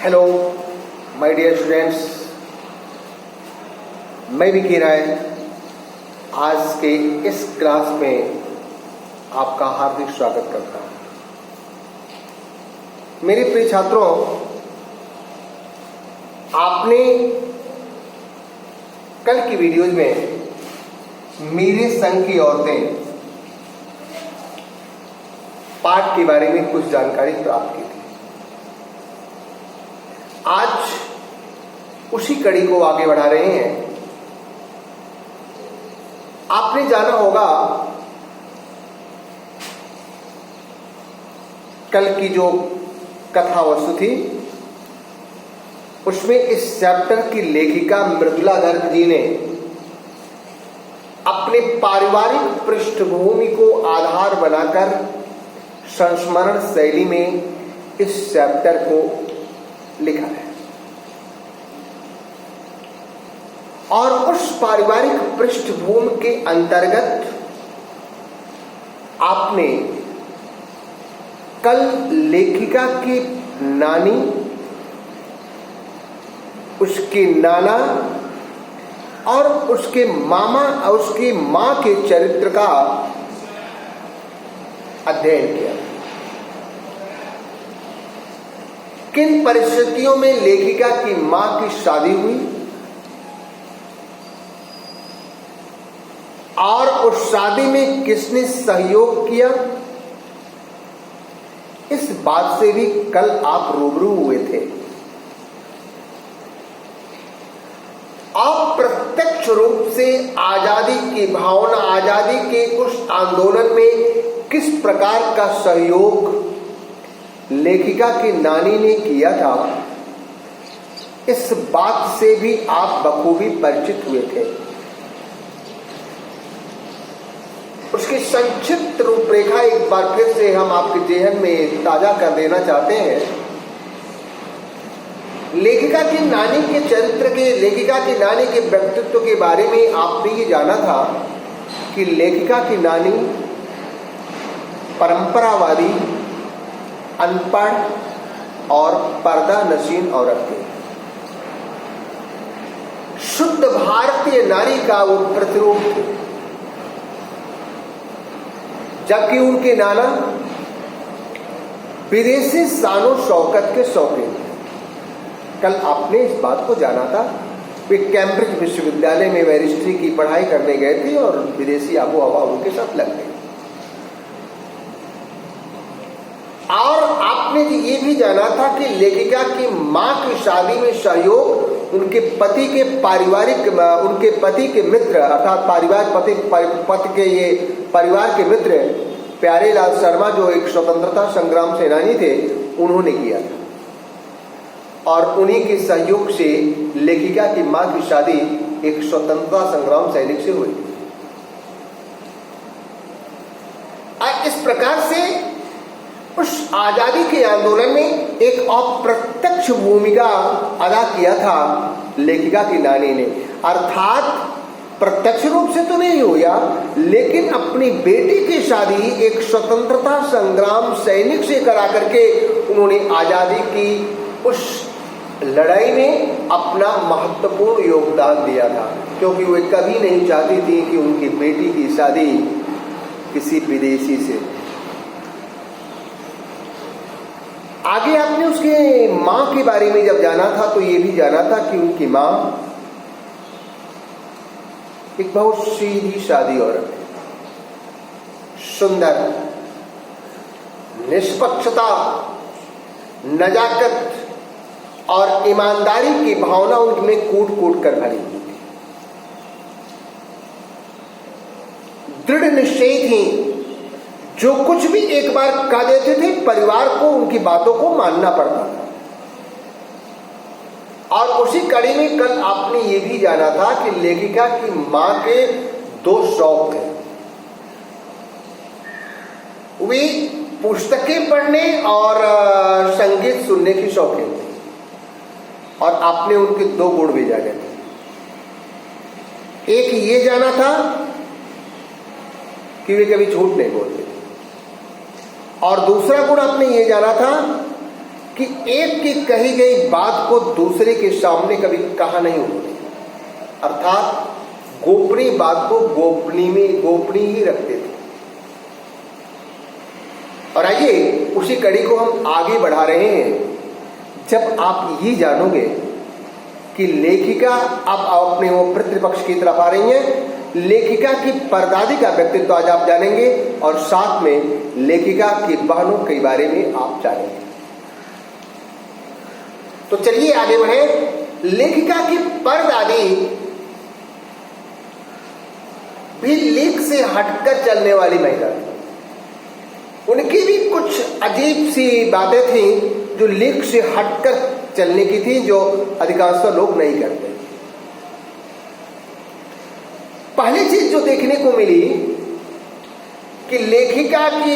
Hello my dear students, मैं विकी राय आज के इस क्लास में आपका हार्दिक स्वागत करता हूं। मेरे प्रिय छात्रों, आपने कल की वीडियोज में मेरे संग की औरतें पाठ के बारे में कुछ जानकारी प्राप्त की थी। आज उसी कड़ी को आगे बढ़ा रहे हैं। आपने जाना होगा कल की जो कथा वस्तु थी उसमें इस चैप्टर की लेखिका मृदुला गर्ग जी ने अपने पारिवारिक पृष्ठभूमि को आधार बनाकर संस्मरण शैली में इस चैप्टर को लिखा है और उस पारिवारिक पृष्ठभूमि के अंतर्गत आपने कल लेखिका की नानी, उसके नाना और उसके मामा और उसकी मां के चरित्र का अध्ययन किया। किन परिस्थितियों में लेखिका की मां की शादी हुई और उस शादी में किसने सहयोग किया, इस बात से भी कल आप रूबरू हुए थे। अप्रत्यक्ष रूप से आजादी की भावना, आजादी के उस आंदोलन में किस प्रकार का सहयोग लेखिका की नानी ने किया था, इस बात से भी आप बखूबी परिचित हुए थे। उसकी संक्षिप्त रूपरेखा एक बार फिर से हम आपके जेहन में ताजा कर देना चाहते हैं। लेखिका की नानी के चरित्र के, लेखिका की नानी के व्यक्तित्व के बारे में आपने ये जाना था कि लेखिका की नानी परंपरावादी, अनपढ़ और पर्दा नशीन औरत थी। शुद्ध भारतीय नारी का वो प्रतिरूप थी, जबकि उनके नाना विदेशी शानो शौकत के शौकीन थे। कल आपने इस बात को जाना था। वे कैम्ब्रिज विश्वविद्यालय में बैरिस्ट्री की पढ़ाई करने गए थे और विदेशी आबो हवा उनके साथ लग गई। और आपने ये भी जाना था कि लेखिका की मां की शादी में सहयोग उनके पति के पारिवारिक, उनके पति के मित्र अर्थात पति के ये परिवार के मित्र प्यारेलाल शर्मा, जो एक स्वतंत्रता संग्राम सेनानी थे, उन्होंने किया था और उन्हीं के सहयोग से लेखिका की मां की शादी एक स्वतंत्रता संग्राम सैनिक से हुई थी। इस प्रकार से उस आजादी के आंदोलन में एक अप्रत्यक्ष भूमिका अदा किया था लेखिका की नानी ने। अर्थात प्रत्यक्ष रूप से तो नहीं हुआ, लेकिन अपनी बेटी की शादी एक स्वतंत्रता संग्राम सैनिक से करा करके उन्होंने आजादी की उस लड़ाई में अपना महत्वपूर्ण योगदान दिया था, क्योंकि वे कभी नहीं चाहती थी कि उनकी बेटी की शादी किसी विदेशी से। आगे आपने उसके मां के बारे में जब जाना था तो ये भी जाना था कि उनकी मां एक बहुत सीधी सादी औरत है, सुंदर, निष्पक्षता, नजाकत और ईमानदारी की भावना उनमें कूट कूट कर भरी हुई थी। दृढ़ निश्चयी थी, जो कुछ भी एक बार कह देते थे परिवार को उनकी बातों को मानना पड़ता था। और उसी कड़ी में कल आपने ये भी जाना था कि लेखिका की मां के दो शौक थे। वे पुस्तकें पढ़ने और संगीत सुनने की शौकीन थी और आपने उनके दो गुण भी जाने थे। एक ये जाना था कि वे कभी झूठ नहीं बोलते और दूसरा गुण आपने ये जाना था कि एक की कही गई बात को दूसरे के सामने कभी कहा नहीं उन्होंने, अर्थात गोपनीय बात को गोपनीय ही रखते थे। और आइए उसी कड़ी को हम आगे बढ़ा रहे हैं। जब आप ये जानोगे कि लेखिका, अब अपने वो प्रतिपक्ष की तरफ आ रही हैं, लेखिका की परदादी का व्यक्तित्व आज आप जानेंगे और साथ में लेखिका की बहनों के बारे में आप जानेंगे। तो चलिए आगे बढ़े। लेखिका की परदादी भी लेख से हटकर चलने वाली महिला थी। उनकी भी कुछ अजीब सी बातें थी जो लेख से हटकर चलने की थी, जो अधिकांश लोग नहीं करते। पहली चीज जो देखने को मिली कि लेखिका की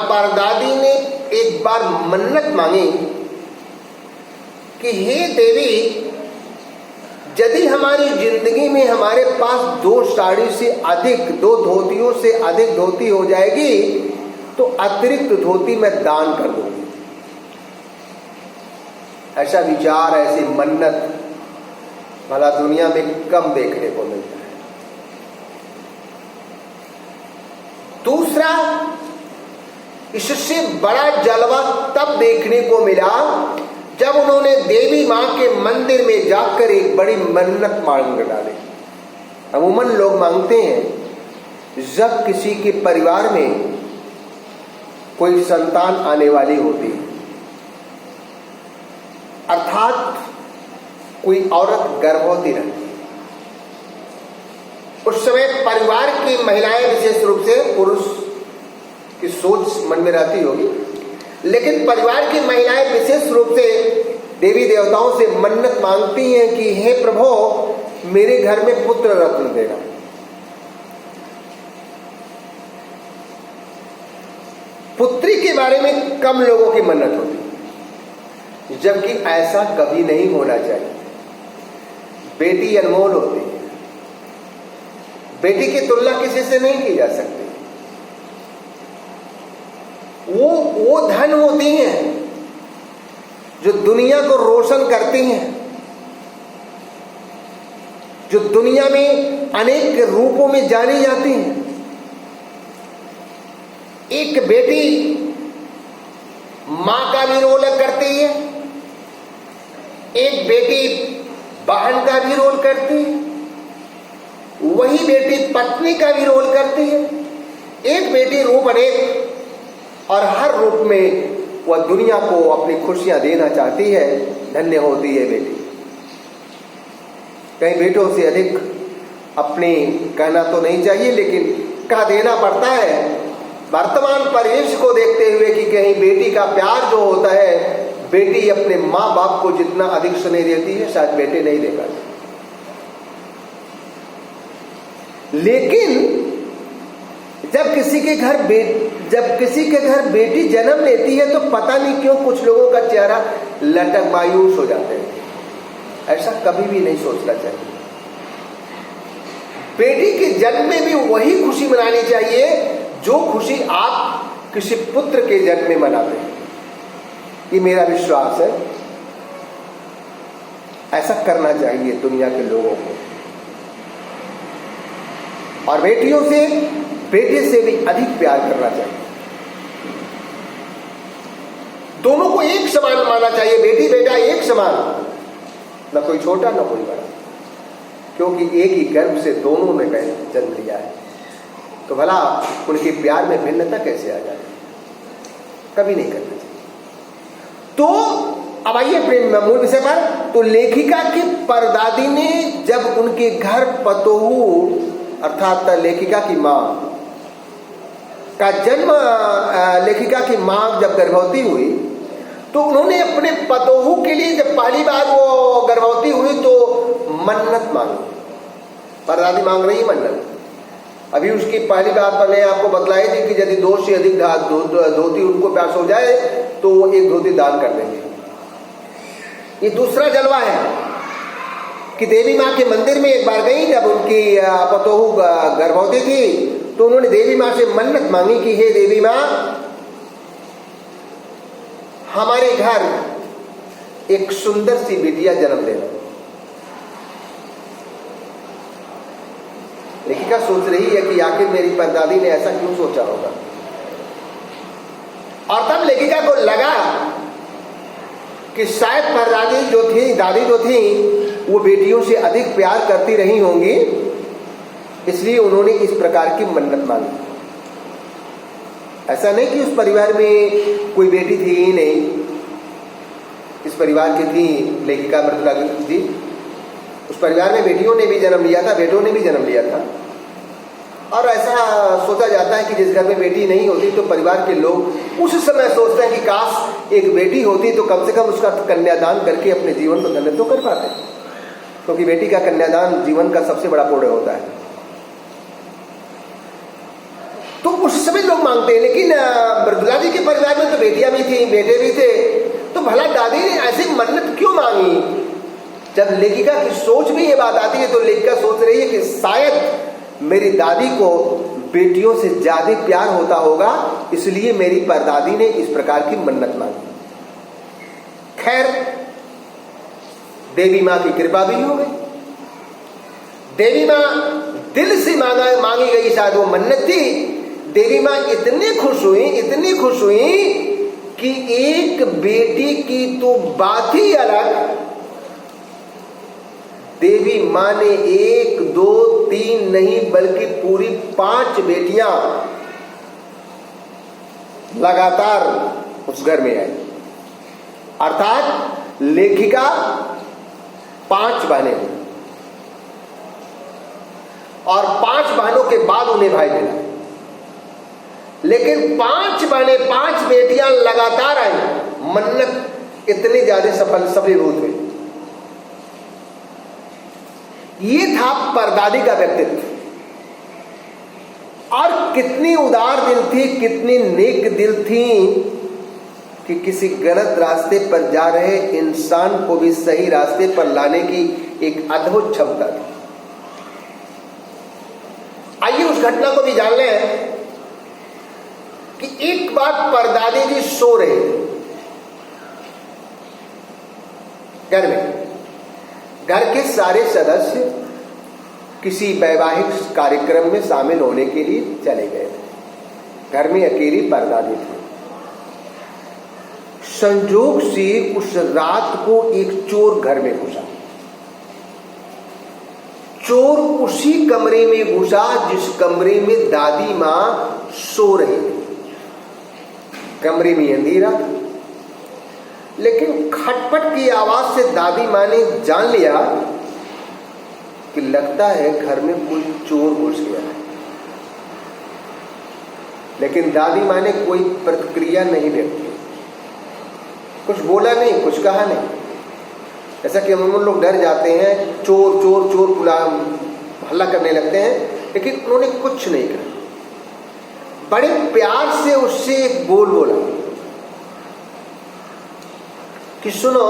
परदादी ने एक बार मन्नत मांगी कि हे देवी, यदि हमारी जिंदगी में हमारे पास 2 साड़ी से अधिक, 2 धोतियों से अधिक धोती हो जाएगी तो अतिरिक्त धोती मैं दान कर दूंगी। ऐसा विचार, ऐसी मन्नत भला दुनिया में कम देखने को मिलता है। दूसरा, इससे बड़ा जलवा तब देखने को मिला जब उन्होंने देवी मां के मंदिर में जाकर एक बड़ी मन्नत मांग डाली। अमूमन लोग मांगते हैं जब किसी के परिवार में कोई संतान आने वाली होती है, अर्थात कोई औरत गर्भवती रहती है, उस समय परिवार की महिलाएं, विशेष रूप से पुरुष की सोच मन में रहती होगी, लेकिन परिवार की महिलाएं विशेष रूप से देवी देवताओं से मन्नत मांगती हैं कि हे प्रभु, मेरे घर में पुत्र रत्न देना। पुत्री के बारे में कम लोगों की मन्नत होती, जबकि ऐसा कभी नहीं होना चाहिए। बेटी अनमोल होती है, बेटी की तुलना किसी से नहीं की जा सकती। वो धन होती हैं जो दुनिया को रोशन करती हैं, जो दुनिया में अनेक रूपों में जानी जाती हैं। एक बेटी मां का भी रोल करती है, एक बेटी बहन का भी रोल करती है, वही बेटी पत्नी का भी रोल करती है। एक बेटी रूप अनेक, और हर रूप में वह दुनिया को अपनी खुशियां देना चाहती है। धन्य होती है बेटी। कई बेटों से अधिक अपनी कहना तो नहीं चाहिए, लेकिन कह देना पड़ता है वर्तमान परिवेश को देखते हुए कि कहीं बेटी का प्यार जो होता है, बेटी अपने माँ बाप को जितना अधिक स्नेह देती है शायद बेटे नहीं दे पाते। लेकिन जब किसी के घर बेटी जन्म लेती है तो पता नहीं क्यों कुछ लोगों का चेहरा लटक मायूस हो जाते हैं। ऐसा कभी भी नहीं सोचना चाहिए। बेटी के जन्म में भी वही खुशी मनानी चाहिए जो खुशी आप किसी पुत्र के जन्म में मनाते हैं। ये मेरा विश्वास है, ऐसा करना चाहिए दुनिया के लोगों को। और बेटियों से, बेटे से भी अधिक प्यार करना चाहिए। दोनों को एक समान मानना चाहिए, बेटी बेटा एक समान, न कोई छोटा न कोई बड़ा, क्योंकि एक ही गर्भ से दोनों ने जन्म लिया है। तो भला उनके प्यार में भिन्नता कैसे आ जाए? कभी नहीं करना चाहिए। तो अब आइए प्रेम मूल विषय पर। तो लेखिका की परदादी ने जब उनके घर पतोहू अर्थात लेखिका की मां का जन्म, लेखिका की मां जब गर्भवती हुई तो उन्होंने अपने पतोहू के लिए, जब पहली बार वो गर्भवती हुई तो मन्नत मांगी। परदादी मांग रही मन्नत। अभी उसकी पहली बात मैंने आपको बतलाई थी कि यदि 2 से अधिक धोती उनको प्यास हो जाए तो वो 1 धोती दान कर देंगे। ये दूसरा जलवा है कि देवी माँ के मंदिर में एक बार गई, जब उनकी पतोहू गर्भवती थी तो उन्होंने देवी माँ से मन्नत मांगी कि हे देवी माँ, हमारे घर एक सुंदर सी बेटियां जन्म ले। लेखिका सोच रही है कि आखिर मेरी परदादी ने ऐसा क्यों सोचा होगा। और तब लेखिका को लगा कि शायद परदादी जो थी, दादी जो थी, वो बेटियों से अधिक प्यार करती रही होंगी, इसलिए उन्होंने इस प्रकार की मन्नत मांगी। ऐसा नहीं कि उस परिवार में कोई बेटी थी ही नहीं, इस परिवार की थी लेखिका मृदुला जी। उस परिवार में बेटियों ने भी जन्म लिया था, बेटों ने भी जन्म लिया था। और ऐसा सोचा जाता है कि जिस घर में बेटी नहीं होती तो परिवार के लोग उस समय सोचते हैं कि काश एक बेटी होती तो कम से कम उसका कन्यादान करके अपने जीवन को धन्य तो कर पाते, क्योंकि बेटी का कन्यादान जीवन का सबसे बड़ा पुण्य होता है। तो उस समय लोग मांगते हैं, लेकिन मृदुला जी के परिवार में तो बेटियां भी थी, बेटे भी थे, तो भला दादी ने ऐसी मन्नत क्यों मांगी। जब लेखिका की सोच में ये बात आती है तो लेखिका सोच रही है कि शायद मेरी दादी को बेटियों से ज्यादा प्यार होता होगा, इसलिए मेरी परदादी ने इस प्रकार की मन्नत मांगी। खैर, देवी मां की कृपा भी हो गई। देवी मां दिल से मांगी गई शायद वो मन्नत थी। देवी मां इतनी खुश हुई कि एक बेटी की तो बात ही अलग, देवी मां ने 1, 2, 3 नहीं बल्कि पूरी 5 बेटियां लगातार उस घर में आई। अर्थात लेखिका 5 बहनें हुई और 5 बहनों के बाद उन्हें भाई मिला। लेकिन 5 बहनें, 5 बेटियां लगातार आई, मन्नत इतनी ज्यादा सफलीभूत हुई। ये था परदादी का व्यक्तित्व। और कितनी उदार दिल थी, कितनी नेक दिल थी कि किसी गलत रास्ते पर जा रहे इंसान को भी सही रास्ते पर लाने की एक अद्भुत क्षमता थी। आइए उस घटना को भी जान लें कि एक बार परदादी जी सो रहे थे घर में। घर के सारे सदस्य किसी वैवाहिक कार्यक्रम में शामिल होने के लिए चले गए थे। घर में अकेली परदादी थी। संजोग से उस रात को एक चोर घर में घुसा। चोर उसी कमरे में घुसा जिस कमरे में दादी मां सो रही थी। कमरे में अंधेरा, लेकिन खटपट की आवाज से दादी मां ने जान लिया कि लगता है घर में कोई चोर घुस गया है। लेकिन दादी मां ने कोई प्रतिक्रिया नहीं व्यक्त की, कुछ बोला नहीं, कुछ कहा नहीं। ऐसा कि हम लोग डर जाते हैं, चोर चोर चोर बुला हल्ला करने लगते हैं, लेकिन उन्होंने कुछ नहीं कहा। बड़े प्यार से उससे एक बोल बोला कि सुनो,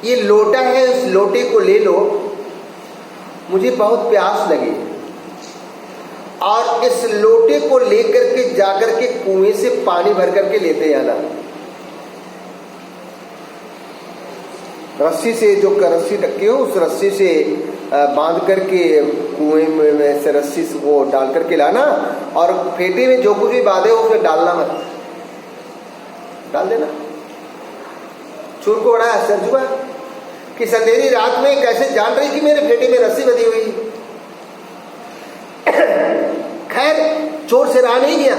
ये लोटा है, इस लोटे को ले लो, मुझे बहुत प्यास लगी, और इस लोटे को लेकर के जाकर के कुएं से पानी भर करके लेते आना। रस्सी से, जो रस्सी रखी हो उस रस्सी से बांध करके कुएं में से रस्सी से वो डाल करके लाना, और फेटे में जो कुछ भी बांधे हो उसमें डालना मत, डाल देना। चोर को बड़ा आश्चर्य हुआ कि अंधेरी रात में कैसे जान रही कि मेरे फेटे में रस्सी बंधी हुई। खैर, चोर से रहा नहीं गया।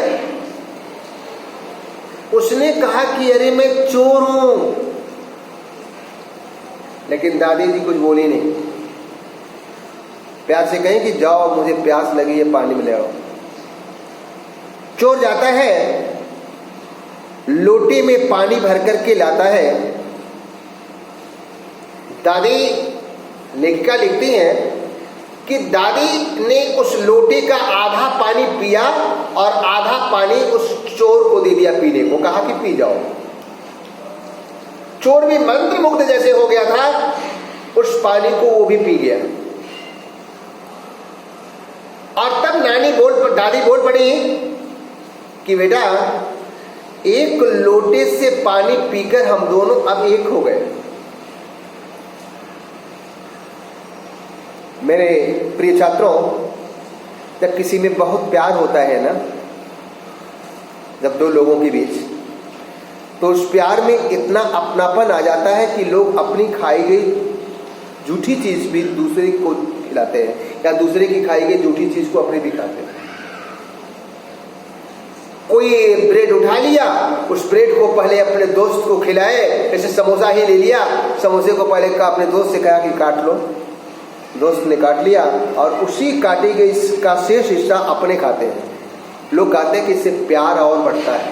उसने कहा कि अरे मैं चोर हूं, लेकिन दादी जी कुछ बोली नहीं। प्यार से कहें कि जाओ, मुझे प्यास लगी है, पानी में ले आओ। चोर जाता है, लोटे में पानी भर करके लाता है। दादी, लेखिका लिखती हैं कि दादी ने उस लोटे का आधा पानी पिया और आधा पानी उस चोर को दे दिया पीने को, कहा कि पी जाओ। चोर भी मंत्रमुग्ध जैसे हो गया था, उस पानी को वो भी पी गया। और तब दादी बोल पड़ी कि बेटा, एक लोटे से पानी पीकर हम दोनों अब एक हो गए। मेरे प्रिय छात्रों, जब किसी में बहुत प्यार होता है ना, जब दो लोगों के बीच, तो उस प्यार में इतना अपनापन आ जाता है कि लोग अपनी खाई गई झूठी चीज भी दूसरे को खिलाते हैं, या दूसरे की खाई गई झूठी चीज को अपने भी खाते हैं। कोई ब्रेड उठा लिया, उस ब्रेड को पहले अपने दोस्त को खिलाए, जैसे समोसा ही ले लिया, समोसे को पहले अपने दोस्त से कहा कि काट लो, दोस्त ने काट लिया और उसी काटी गई इसका शेष हिस्सा अपने खाते हैं। लोग कहते हैं कि इससे प्यार और बढ़ता है।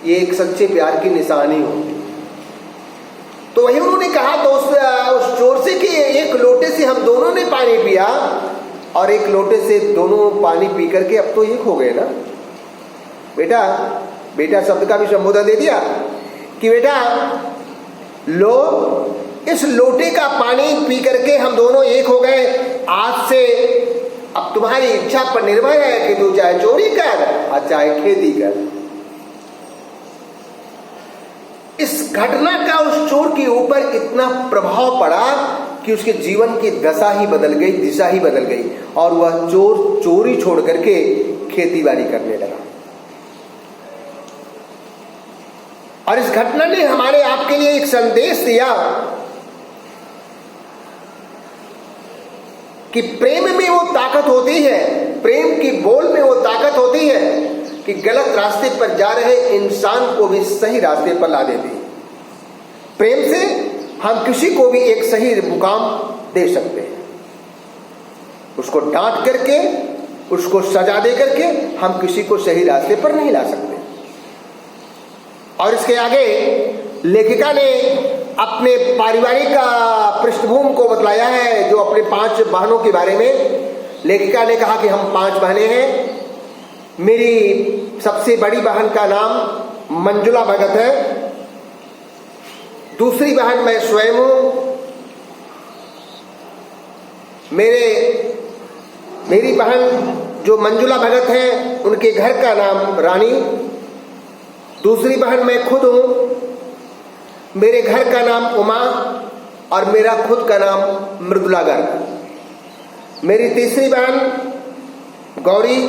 ये एक सच्चे प्यार की निशानी होती है। तो वही उन्होंने कहा तो उस चोर से कि एक लोटे से हम दोनों ने पानी पिया और एक लोटे से दोनों पानी पी करके अब तो एक हो गए ना। बेटा, बेटा शब्द का भी संबोधन दे दिया कि बेटा लो, इस लोटे का पानी पी करके हम दोनों एक हो गए। आज से अब तुम्हारी इच्छा पर निर्भर है कि तू चाहे चोरी कर और चाहे खेती कर। इस घटना का उस चोर के ऊपर इतना प्रभाव पड़ा कि उसके जीवन की दशा ही बदल गई, दिशा ही बदल गई, और वह चोर चोरी छोड़ करके खेती बाड़ी करने लगा। और इस घटना ने हमारे आपके लिए एक संदेश दिया कि प्रेम में वो ताकत होती है, प्रेम की बोल में वो ताकत होती है कि गलत रास्ते पर जा रहे इंसान को भी सही रास्ते पर ला देती है। प्रेम से हम किसी को भी एक सही मुकाम दे सकते हैं। उसको डांट करके, उसको सजा दे करके हम किसी को सही रास्ते पर नहीं ला सकते। और इसके आगे लेखिका ने अपने पारिवारिक पृष्ठभूमि को बतलाया है, जो अपने 5 बहनों के बारे में लेखिका ने कहा कि हम 5 बहनें हैं। मेरी सबसे बड़ी बहन का नाम मंजुला भगत है, दूसरी बहन मैं स्वयं हूं। मेरी बहन जो मंजुला भगत है, उनके घर का नाम रानी। दूसरी बहन मैं खुद हूं, मेरे घर का नाम उमा और मेरा खुद का नाम मृदुला गर्ग। मेरी तीसरी बहन गौरी,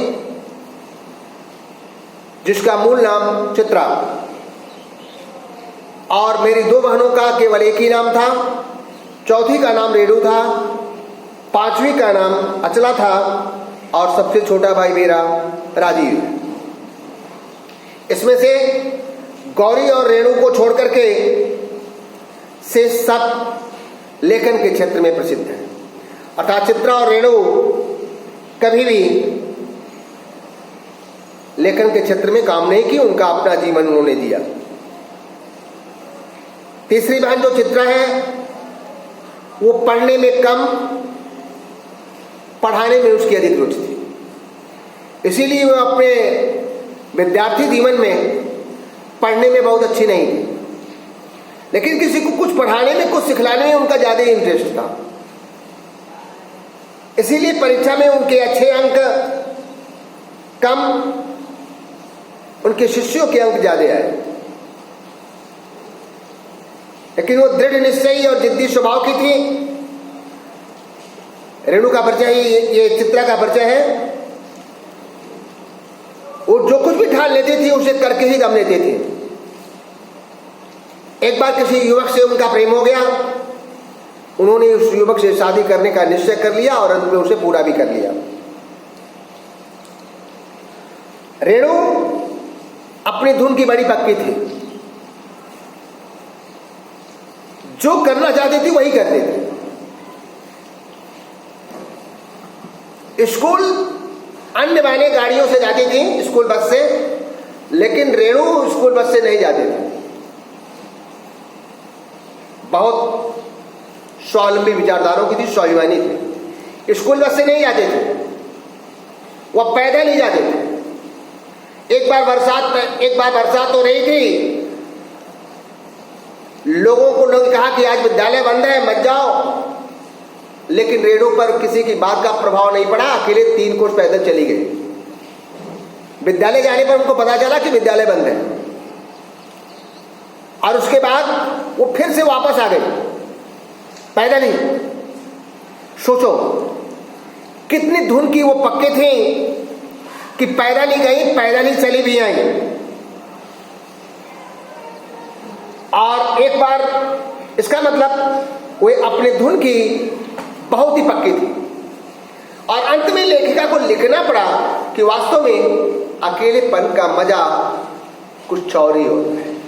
जिसका मूल नाम चित्रा, और मेरी 2 बहनों का केवल एक ही नाम था। चौथी का नाम रेणु था, 5वीं का नाम अचला था, और सबसे छोटा भाई मेरा राजीव। इसमें से गौरी और रेणु को छोड़ करके से सब लेखन के क्षेत्र में प्रसिद्ध है। अर्थात चित्रा और रेणु कभी भी लेखन के क्षेत्र में काम नहीं की, उनका अपना जीवन उन्होंने दिया। तीसरी बहन जो चित्रा है, वो पढ़ने में कम, पढ़ाने में उसकी अधिक रुचि थी। इसीलिए वो अपने विद्यार्थी जीवन में पढ़ने में बहुत अच्छी नहीं थी, लेकिन किसी को कुछ पढ़ाने में, कुछ सिखलाने में उनका ज्यादा इंटरेस्ट था। इसीलिए परीक्षा में उनके अच्छे अंक कम, उनके शिष्यों के अंक ज्यादा आए। लेकिन वो दृढ़ निश्चयी और जिद्दी स्वभाव की थी। रेणु का परिचय ही ये चित्रा का परिचय है। वो जो कुछ भी ठान लेती थी उसे करके ही दम लेते थे। एक बार किसी युवक से उनका प्रेम हो गया, उन्होंने उस युवक से शादी करने का निश्चय कर लिया और अंत में उसे पूरा भी कर लिया। रेणु अपनी धुन की बड़ी पक्की थी, जो करना चाहती थी वही करती थी। स्कूल अन्य बहनें गाड़ियों से जाती थी, स्कूल बस से, लेकिन रेणु स्कूल बस से नहीं जाती थी। बहुत स्वावलंबी विचारधारों की थी, स्वाभिमानी थी। स्कूल बस से नहीं जाते थे, वह पैदल ही जाते थे। एक बार बरसात हो रही थी, लोगों को लोग कहा कि आज विद्यालय बंद है, मत जाओ, लेकिन रेणु पर किसी की बात का प्रभाव नहीं पड़ा। अकेले 3 कोस पैदल चली गई। विद्यालय जाने पर उनको पता चला कि विद्यालय बंद है, और उसके बाद वो फिर से वापस आ गई पैदल ही। सोचो कितनी धुन की वो पक्के थे कि पैदल ही गई, पैदल ही चली भी आई। और एक बार, इसका मतलब वे अपने धुन की बहुत ही पक्की थी। और अंत में लेखिका को लिखना पड़ा कि वास्तव में अकेलेपन का मजा कुछ और ही होता है।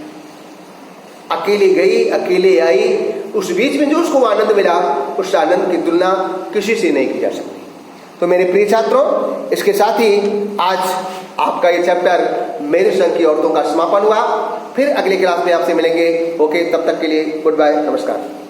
अकेली गई, अकेले आई, उस बीच में जो उसको आनंद मिला, उस आनंद की तुलना किसी से नहीं की जा सकती। तो मेरे प्रिय छात्रों, इसके साथ ही आज आपका ये चैप्टर मेरे संग की औरतों का समापन हुआ। फिर अगली क्लास में आपसे मिलेंगे। ओके, तब तक के लिए गुड बाय, नमस्कार।